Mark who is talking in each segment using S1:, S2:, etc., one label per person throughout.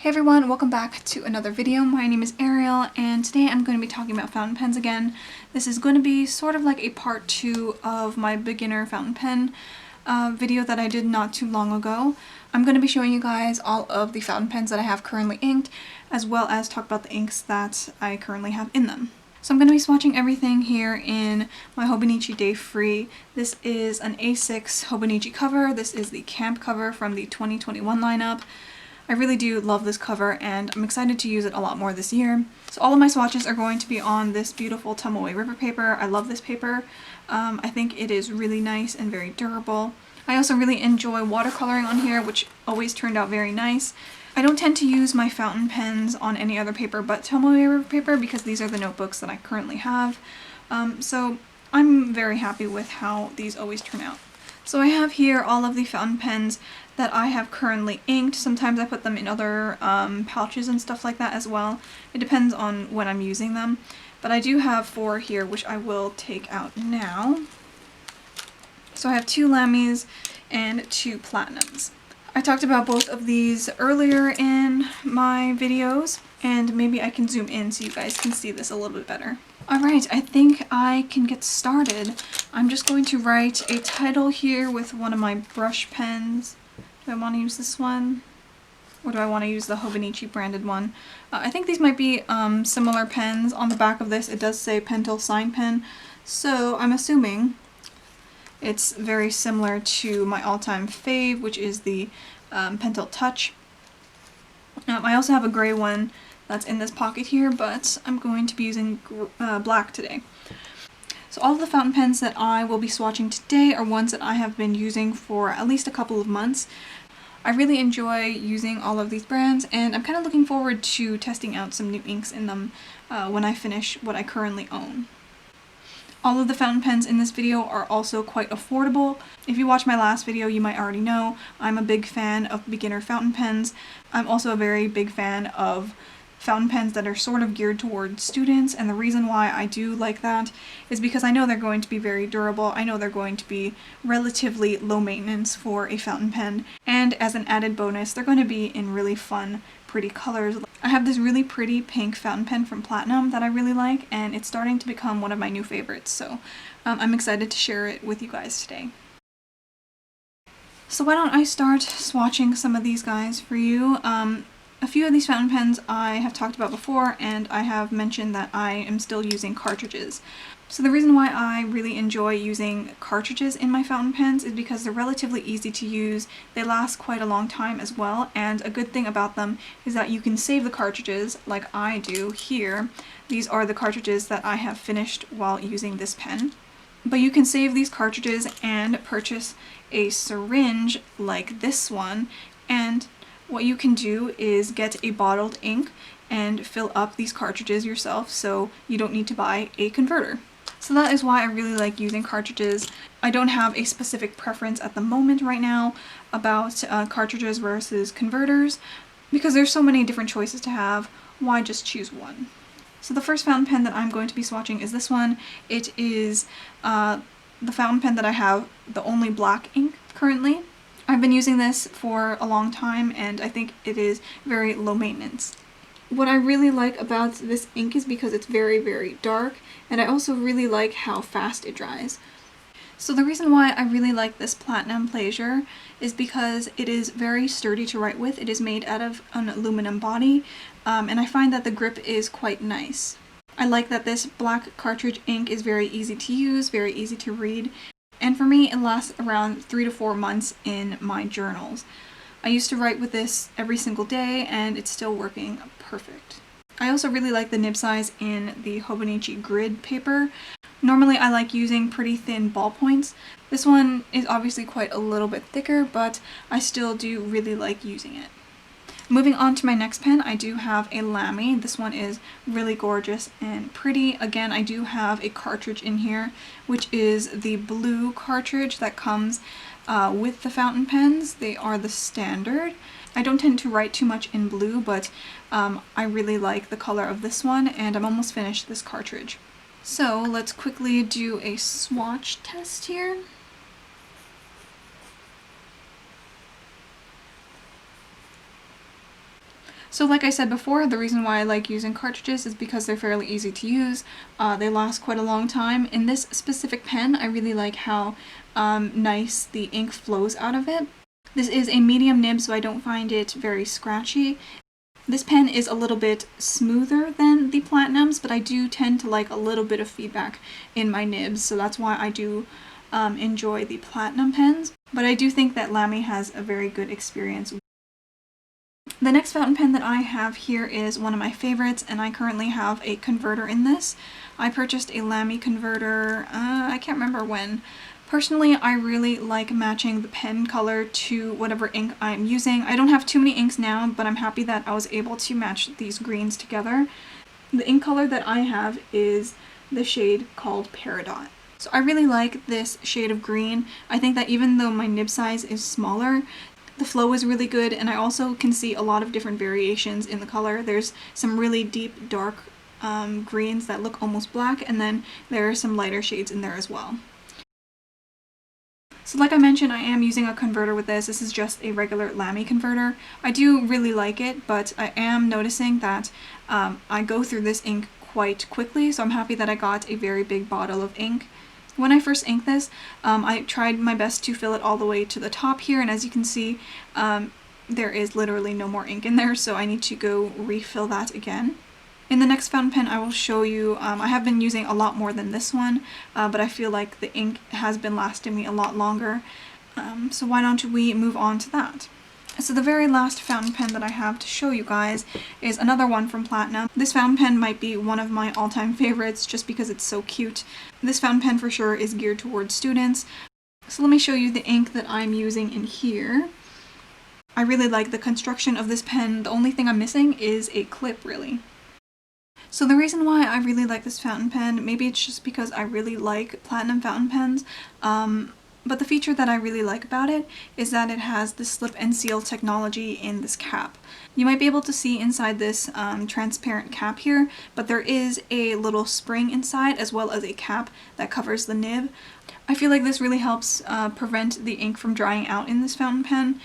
S1: Hey everyone, welcome back to another video. My name is Ariel and today I'm going to be talking about fountain pens again. This is going to be sort of like a part 2 of my beginner fountain pen video that I did not too long ago. I'm going to be showing you guys all of the fountain pens that I have currently inked, as well as talk about the inks that I currently have in them. So I'm going to be swatching everything here in my Hobonichi Day Free. This is an A6 Hobonichi cover. This is the camp cover from the 2021 lineup. I really do love this cover and I'm excited to use it a lot more this year. So all of my swatches are going to be on this beautiful Tomoe River paper. I love this paper. I think it is really nice and very durable. I also really enjoy watercoloring on here, which always turned out very nice. I don't tend to use my fountain pens on any other paper but Tomoe River paper because these are the notebooks that I currently have. So I'm very happy with how these always turn out. So I have here all of the fountain pens that I have currently inked. Sometimes I put them in other pouches and stuff like that as well. It depends on when I'm using them. But I do have 4 here, which I will take out now. So I have 2 Lamys and 2 Platinums. I talked about both of these earlier in my videos, and maybe I can zoom in so you guys can see this a little bit better. Alright, I think I can get started. I'm just going to write a title here with one of my brush pens. Do I want to use this one? Or do I want to use the Hobonichi branded one? I think these might be similar pens. On the back of this it does say Pentel Sign Pen, so I'm assuming it's very similar to my all-time fave, which is the Pentel Touch. I also have a gray one that's in this pocket here, but I'm going to be using black today. So all of the fountain pens that I will be swatching today are ones that I have been using for at least a couple of months. I really enjoy using all of these brands, and I'm kind of looking forward to testing out some new inks in them when I finish what I currently own. All of the fountain pens in this video are also quite affordable. If you watched my last video, you might already know I'm a big fan of beginner fountain pens. I'm also a very big fan of fountain pens that are sort of geared towards students, and the reason why I do like that is because I know they're going to be very durable. I know they're going to be relatively low maintenance for a fountain pen, and as an added bonus, they're going to be in really fun, pretty colors. I have this really pretty pink fountain pen from Platinum that I really like, and it's starting to become one of my new favorites, so I'm excited to share it with you guys today. So why don't I start swatching some of these guys for you. A few of these fountain pens I have talked about before, and I have mentioned that I am still using cartridges. So the reason why I really enjoy using cartridges in my fountain pens is because they're relatively easy to use, they last quite a long time as well, and a good thing about them is that you can save the cartridges like I do here. These are the cartridges that I have finished while using this pen. But you can save these cartridges and purchase a syringe like this one, and what you can do is get a bottled ink and fill up these cartridges yourself, so you don't need to buy a converter. So that is why I really like using cartridges. I don't have a specific preference at the moment right now about cartridges versus converters, because there's so many different choices to have. Why just choose one? So the first fountain pen that I'm going to be swatching is this one. It is the fountain pen that I have the only black ink currently. I've been using this for a long time and I think it is very low maintenance. What I really like about this ink is because it's very, very dark, and I also really like how fast it dries. So the reason why I really like this Platinum Pleasure is because it is very sturdy to write with. It is made out of an aluminum body, and I find that the grip is quite nice. I like that this black cartridge ink is very easy to use, very easy to read, and for me it lasts around 3 to 4 months in my journals. I used to write with this every single day and it's still working perfect. I also really like the nib size in the Hobonichi grid paper. Normally I like using pretty thin ballpoints. This one is obviously quite a little bit thicker, but I still do really like using it. Moving on to my next pen, I do have a Lamy. This one is really gorgeous and pretty. Again, I do have a cartridge in here, which is the blue cartridge that comes with the fountain pens. They are the standard. I don't tend to write too much in blue, but I really like the color of this one, and I'm almost finished this cartridge. So let's quickly do a swatch test here. So like I said before, the reason why I like using cartridges is because they're fairly easy to use. They last quite a long time. In this specific pen, I really like how nice the ink flows out of it. This is a medium nib, so I don't find it very scratchy. This pen is a little bit smoother than the Platinums, but I do tend to like a little bit of feedback in my nibs, so that's why I do enjoy the Platinum pens. But I do think that Lamy has a very good experience. The next fountain pen that I have here is one of my favorites, and I currently have a converter in this. I purchased a Lamy Converter, I can't remember when. Personally, I really like matching the pen color to whatever ink I'm using. I don't have too many inks now, but I'm happy that I was able to match these greens together. The ink color that I have is the shade called Peridot. So I really like this shade of green. I think that even though my nib size is smaller, the flow is really good, and I also can see a lot of different variations in the color. There's some really deep, dark greens that look almost black, and then there are some lighter shades in there as well. So like I mentioned, I am using a converter with this. This is just a regular Lamy converter. I do really like it, but I am noticing that I go through this ink quite quickly, so I'm happy that I got a very big bottle of ink. When I first inked this, I tried my best to fill it all the way to the top here, and as you can see, there is literally no more ink in there, so I need to go refill that again. In the next fountain pen I will show you, I have been using a lot more than this one, but I feel like the ink has been lasting me a lot longer, so why don't we move on to that. So the very last fountain pen that I have to show you guys is another one from Platinum. This fountain pen might be one of my all-time favorites just because it's so cute. This fountain pen for sure is geared towards students. So let me show you the ink that I'm using in here. I really like the construction of this pen. The only thing I'm missing is a clip, really. So the reason why I really like this fountain pen, maybe it's just because I really like Platinum fountain pens, but the feature that I really like about it is that it has the slip and seal technology in this cap. You might be able to see inside this transparent cap here, but there is a little spring inside as well as a cap that covers the nib. I feel like this really helps prevent the ink from drying out in this fountain pen.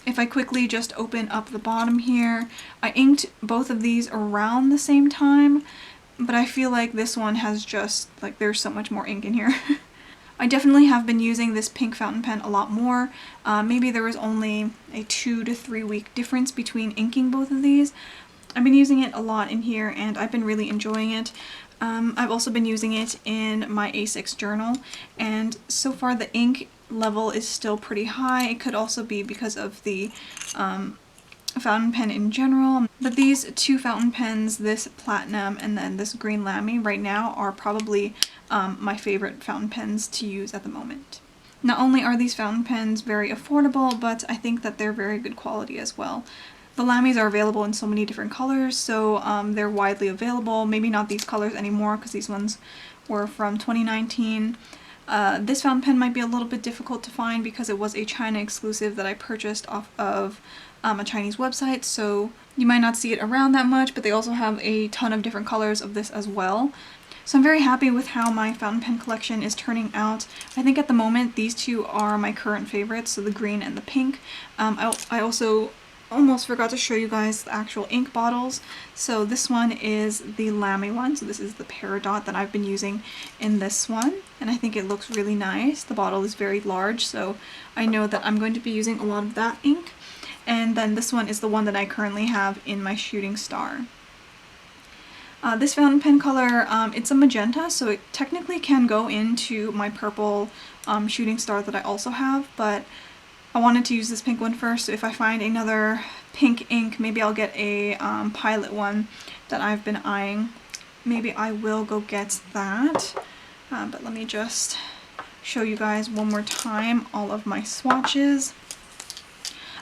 S1: If I quickly just open up the bottom here, I inked both of these around the same time, but I feel like this one has just, like, there's so much more ink in here. I definitely have been using this pink fountain pen a lot more. Maybe there was only a 2 to 3 week difference between inking both of these. I've been using it a lot in here and I've been really enjoying it. I've also been using it in my A6 journal, and so far the ink level is still pretty high. It could also be because of the fountain pen in general, but these two fountain pens, this Platinum and then this green Lamy, right now are probably my favorite fountain pens to use at the moment. Not only are these fountain pens very affordable, but I think that they're very good quality as well. The Lamys are available in so many different colors, so they're widely available. Maybe not these colors anymore because these ones were from 2019. This fountain pen might be a little bit difficult to find because it was a China exclusive that I purchased off of a Chinese website, so you might not see it around that much, but they also have a ton of different colors of this as well. So I'm very happy with how my fountain pen collection is turning out. I think at the moment these two are my current favorites, so the green and the pink. I also almost forgot to show you guys the actual ink bottles. So this one is the Lamy one, so this is the Peridot that I've been using in this one, and I think it looks really nice. The bottle is very large, so I know that I'm going to be using a lot of that ink. And then this one is the one that I currently have in my Shooting Star. This fountain pen color, it's a magenta, so it technically can go into my purple Shooting Star that I also have, but I wanted to use this pink one first, so if I find another pink ink, maybe I'll get a Pilot one that I've been eyeing. Maybe I will go get that, but let me just show you guys one more time all of my swatches.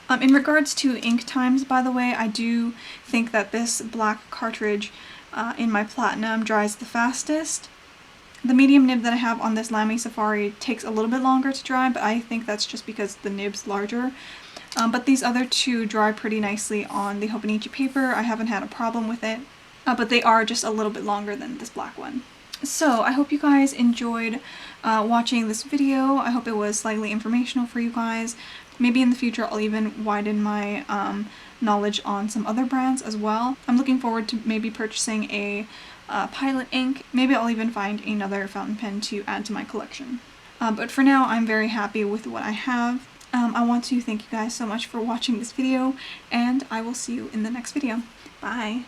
S1: In regards to ink times, by the way, I do think that this black cartridge in my Platinum dries the fastest. The medium nib that I have on this Lamy Safari takes a little bit longer to dry, but I think that's just because the nib's larger. But these other two dry pretty nicely on the Hobonichi paper. I haven't had a problem with it, but they are just a little bit longer than this black one. So I hope you guys enjoyed watching this video. I hope it was slightly informational for you guys. Maybe in the future I'll even widen my knowledge on some other brands as well. I'm looking forward to maybe purchasing a Pilot ink. Maybe I'll even find another fountain pen to add to my collection. But for now, I'm very happy with what I have. I want to thank you guys so much for watching this video, and I will see you in the next video. Bye!